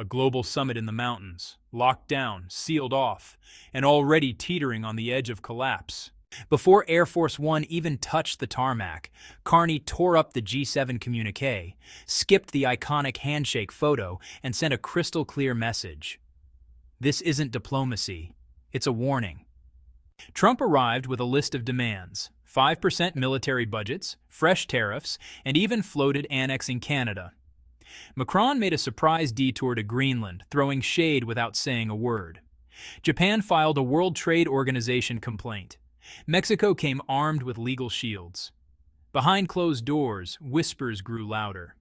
A global summit in the mountains, locked down, sealed off, and already teetering on the edge of collapse. Before Air Force One even touched the tarmac, Carney tore up the G7 communique, skipped the iconic handshake photo, and sent a crystal-clear message. This isn't diplomacy. It's a warning. Trump arrived with a list of demands: 5% military budgets, fresh tariffs, and even floated annexing Canada. Macron made a surprise detour to Greenland, throwing shade without saying a word. Japan filed a World Trade Organization complaint. Mexico came armed with legal shields. Behind closed doors, whispers grew louder.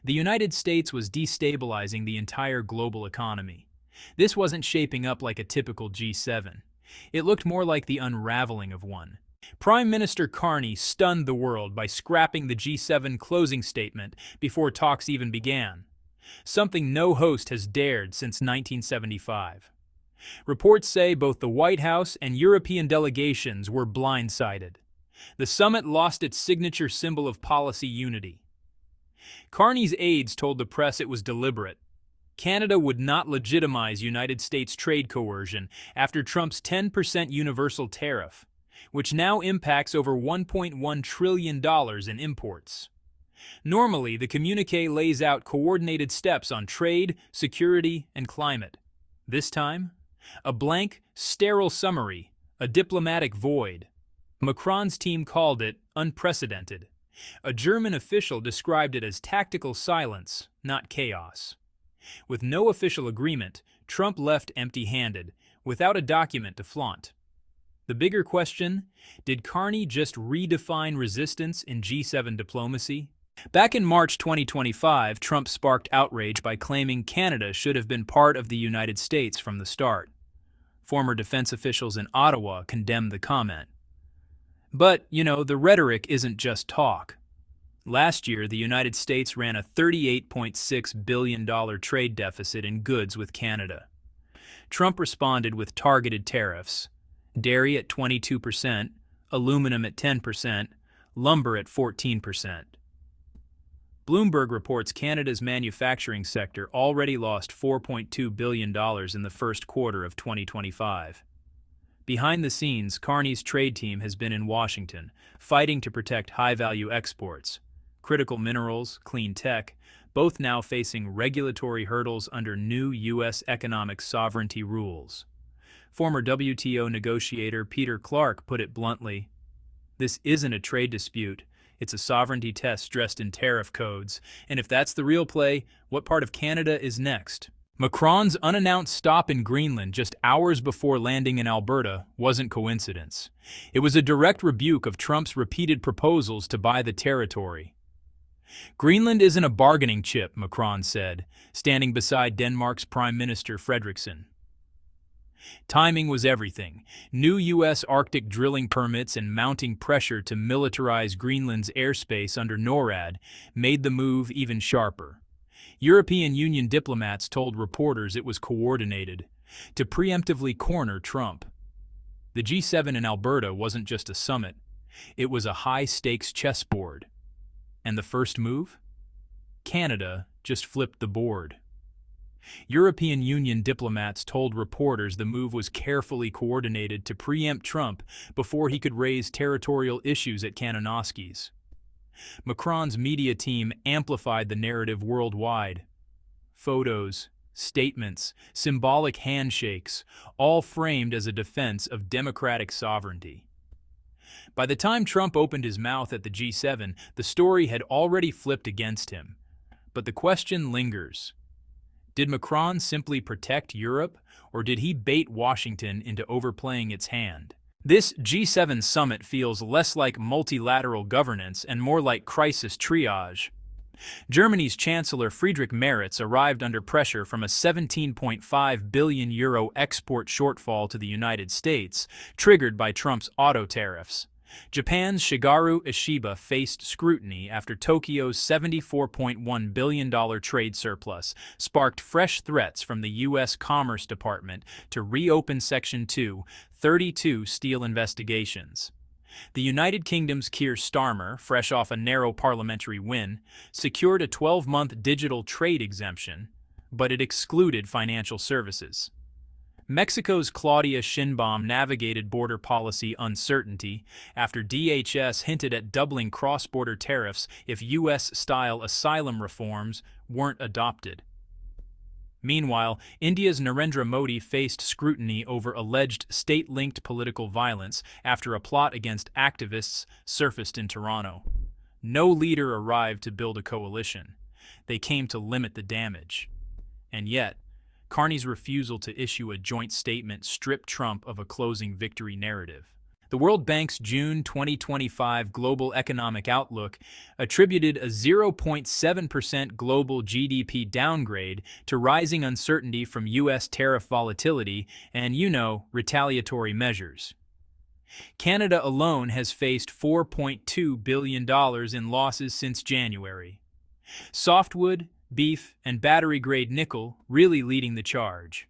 The United States was destabilizing the entire global economy. This wasn't shaping up like a typical G7. It looked more like the unraveling of one. Prime Minister Carney stunned the world by scrapping the G7 closing statement before talks even began, something no host has dared since 1975. Reports say both the White House and European delegations were blindsided. The summit lost its signature symbol of policy unity. Carney's aides told the press it was deliberate. Canada would not legitimize United States trade coercion after Trump's 10% universal tariff, which now impacts over $1.1 trillion in imports. Normally, the communique lays out coordinated steps on trade, security, and climate. This time, a blank, sterile summary, a diplomatic void. Macron's team called it unprecedented. A German official described it as tactical silence, not chaos. With no official agreement, Trump left empty-handed, without a document to flaunt. The bigger question, did Carney just redefine resistance in G7 diplomacy? Back in March 2025, Trump sparked outrage by claiming Canada should have been part of the United States from the start. Former defense officials in Ottawa condemned the comment. But, the rhetoric isn't just talk. Last year, the United States ran a $38.6 billion trade deficit in goods with Canada. Trump responded with targeted tariffs: dairy at 22%, aluminum at 10%, lumber at 14%. Bloomberg reports Canada's manufacturing sector already lost $4.2 billion in the first quarter of 2025. Behind the scenes, Carney's trade team has been in Washington, fighting to protect high-value exports. Critical minerals, clean tech, both now facing regulatory hurdles under new U.S. economic sovereignty rules. Former WTO negotiator Peter Clark put it bluntly, "This isn't a trade dispute, it's a sovereignty test dressed in tariff codes, and if that's the real play, what part of Canada is next?" Macron's unannounced stop in Greenland just hours before landing in Alberta wasn't coincidence. It was a direct rebuke of Trump's repeated proposals to buy the territory. "Greenland isn't a bargaining chip," Macron said, standing beside Denmark's Prime Minister Frederiksen. Timing was everything. New U.S. Arctic drilling permits and mounting pressure to militarize Greenland's airspace under NORAD made the move even sharper. European Union diplomats told reporters it was coordinated to preemptively corner Trump. The G7 in Alberta wasn't just a summit, it was a high-stakes chessboard. And the first move? Canada just flipped the board. European Union diplomats told reporters the move was carefully coordinated to preempt Trump before he could raise territorial issues at Kananaskis. Macron's media team amplified the narrative worldwide. Photos, statements, symbolic handshakes, all framed as a defense of democratic sovereignty. By the time Trump opened his mouth at the G7, the story had already flipped against him. But the question lingers. Did Macron simply protect Europe, or did he bait Washington into overplaying its hand? This G7 summit feels less like multilateral governance and more like crisis triage. Germany's Chancellor Friedrich Merz arrived under pressure from a €17.5 billion export shortfall to the United States, triggered by Trump's auto tariffs. Japan's Shigeru Ishiba faced scrutiny after Tokyo's $74.1 billion trade surplus sparked fresh threats from the U.S. Commerce Department to reopen Section 232 steel investigations. The United Kingdom's Keir Starmer, fresh off a narrow parliamentary win, secured a 12-month digital trade exemption, but it excluded financial services. Mexico's Claudia Sheinbaum navigated border policy uncertainty after DHS hinted at doubling cross-border tariffs if U.S.-style asylum reforms weren't adopted. Meanwhile, India's Narendra Modi faced scrutiny over alleged state-linked political violence after a plot against activists surfaced in Toronto. No leader arrived to build a coalition. They came to limit the damage. And yet, Carney's refusal to issue a joint statement stripped Trump of a closing victory narrative. The World Bank's June 2025 Global Economic Outlook attributed a 0.7% global GDP downgrade to rising uncertainty from U.S. tariff volatility and, retaliatory measures. Canada alone has faced $4.2 billion in losses since January. Softwood, beef, and battery-grade nickel really leading the charge.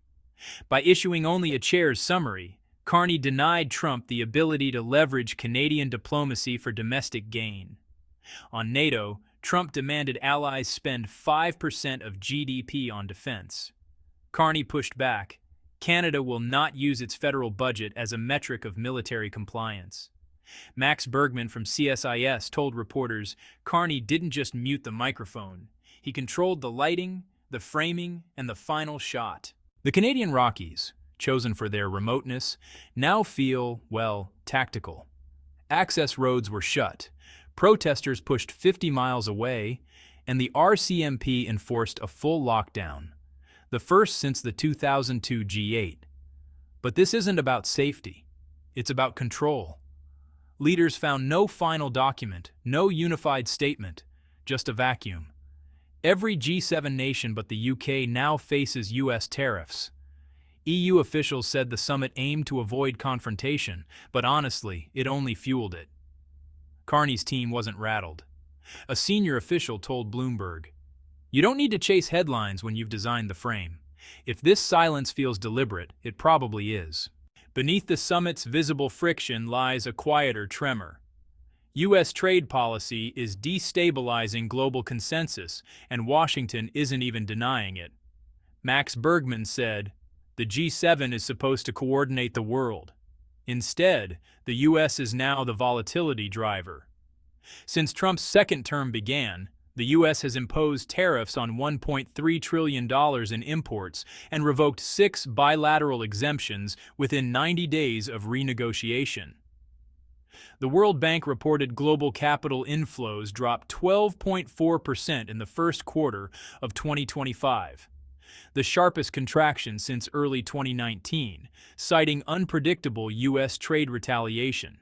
By issuing only a chair's summary, Carney denied Trump the ability to leverage Canadian diplomacy for domestic gain. On NATO, Trump demanded allies spend 5% of GDP on defense. Carney pushed back. Canada will not use its federal budget as a metric of military compliance. Max Bergman from CSIS told reporters Carney didn't just mute the microphone. He controlled the lighting, the framing, and the final shot. The Canadian Rockies, chosen for their remoteness, now feel, tactical. Access roads were shut, protesters pushed 50 miles away, and the RCMP enforced a full lockdown, the first since the 2002 G8. But this isn't about safety. It's about control. Leaders found no final document, no unified statement, just a vacuum. Every G7 nation but the UK now faces US tariffs. EU officials said the summit aimed to avoid confrontation, but honestly, it only fueled it. Carney's team wasn't rattled. A senior official told Bloomberg, "You don't need to chase headlines when you've designed the frame. If this silence feels deliberate, it probably is." Beneath the summit's visible friction lies a quieter tremor. U.S. trade policy is destabilizing global consensus, and Washington isn't even denying it. Max Bergman said, "The G7 is supposed to coordinate the world. Instead, the U.S. is now the volatility driver." Since Trump's second term began, the U.S. has imposed tariffs on $1.3 trillion in imports and revoked 6 bilateral exemptions within 90 days of renegotiation. The World Bank reported global capital inflows dropped 12.4% in the first quarter of 2025, the sharpest contraction since early 2019, citing unpredictable U.S. trade retaliation.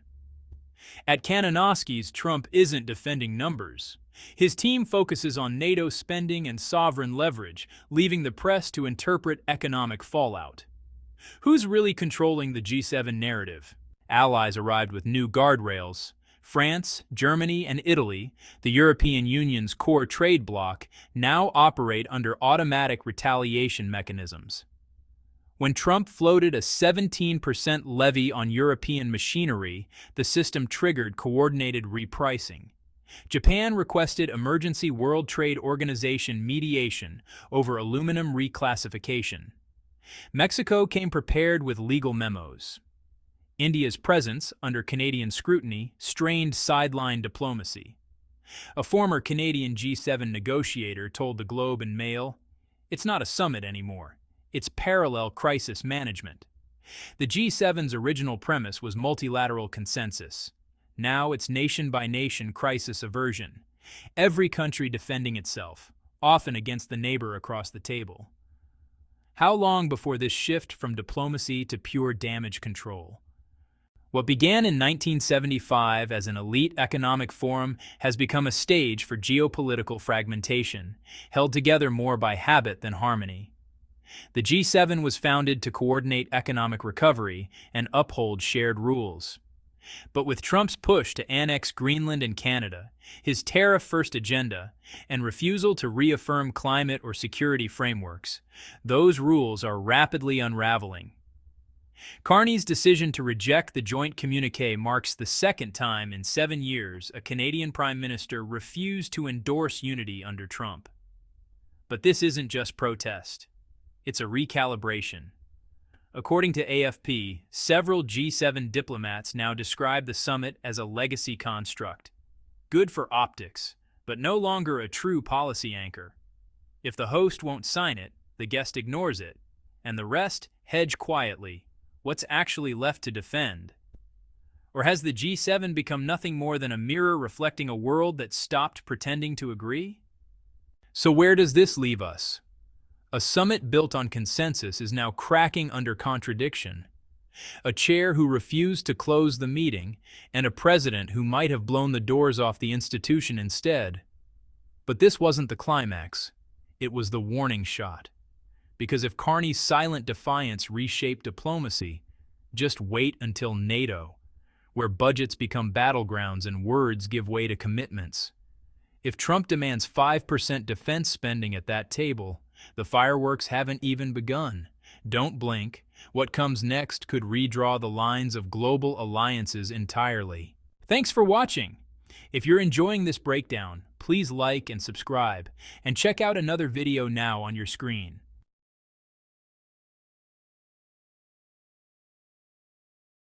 At Kananoski's, Trump isn't defending numbers. His team focuses on NATO spending and sovereign leverage, leaving the press to interpret economic fallout. Who's really controlling the G7 narrative? Allies arrived with new guardrails. France, Germany, and Italy, the European Union's core trade bloc, now operate under automatic retaliation mechanisms. When Trump floated a 17% levy on European machinery, the system triggered coordinated repricing. Japan requested emergency World Trade Organization mediation over aluminum reclassification. Mexico came prepared with legal memos. India's presence, under Canadian scrutiny, strained sideline diplomacy. A former Canadian G7 negotiator told the Globe and Mail, "It's not a summit anymore. It's parallel crisis management." The G7's original premise was multilateral consensus. Now it's nation-by-nation crisis aversion. Every country defending itself, often against the neighbor across the table. How long before this shift from diplomacy to pure damage control? What began in 1975 as an elite economic forum has become a stage for geopolitical fragmentation, held together more by habit than harmony. The G7 was founded to coordinate economic recovery and uphold shared rules. But with Trump's push to annex Greenland and Canada, his tariff-first agenda, and refusal to reaffirm climate or security frameworks, those rules are rapidly unraveling. Carney's decision to reject the joint communiqué marks the second time in 7 years a Canadian Prime Minister refused to endorse unity under Trump. But this isn't just protest. It's a recalibration. According to AFP, several G7 diplomats now describe the summit as a legacy construct. Good for optics, but no longer a true policy anchor. If the host won't sign it, the guest ignores it, and the rest hedge quietly. What's actually left to defend? Or has the G7 become nothing more than a mirror reflecting a world that stopped pretending to agree? So where does this leave us? A summit built on consensus is now cracking under contradiction. A chair who refused to close the meeting, and a president who might have blown the doors off the institution instead. But this wasn't the climax. It was the warning shot. Because if Carney's silent defiance reshaped diplomacy, just wait until NATO, where budgets become battlegrounds and words give way to commitments. If Trump demands 5% defense spending at that table, the fireworks haven't even begun. Don't blink. What comes next could redraw the lines of global alliances entirely. Thanks for watching. If you're enjoying this breakdown, please like and subscribe, and check out another video now on your screen.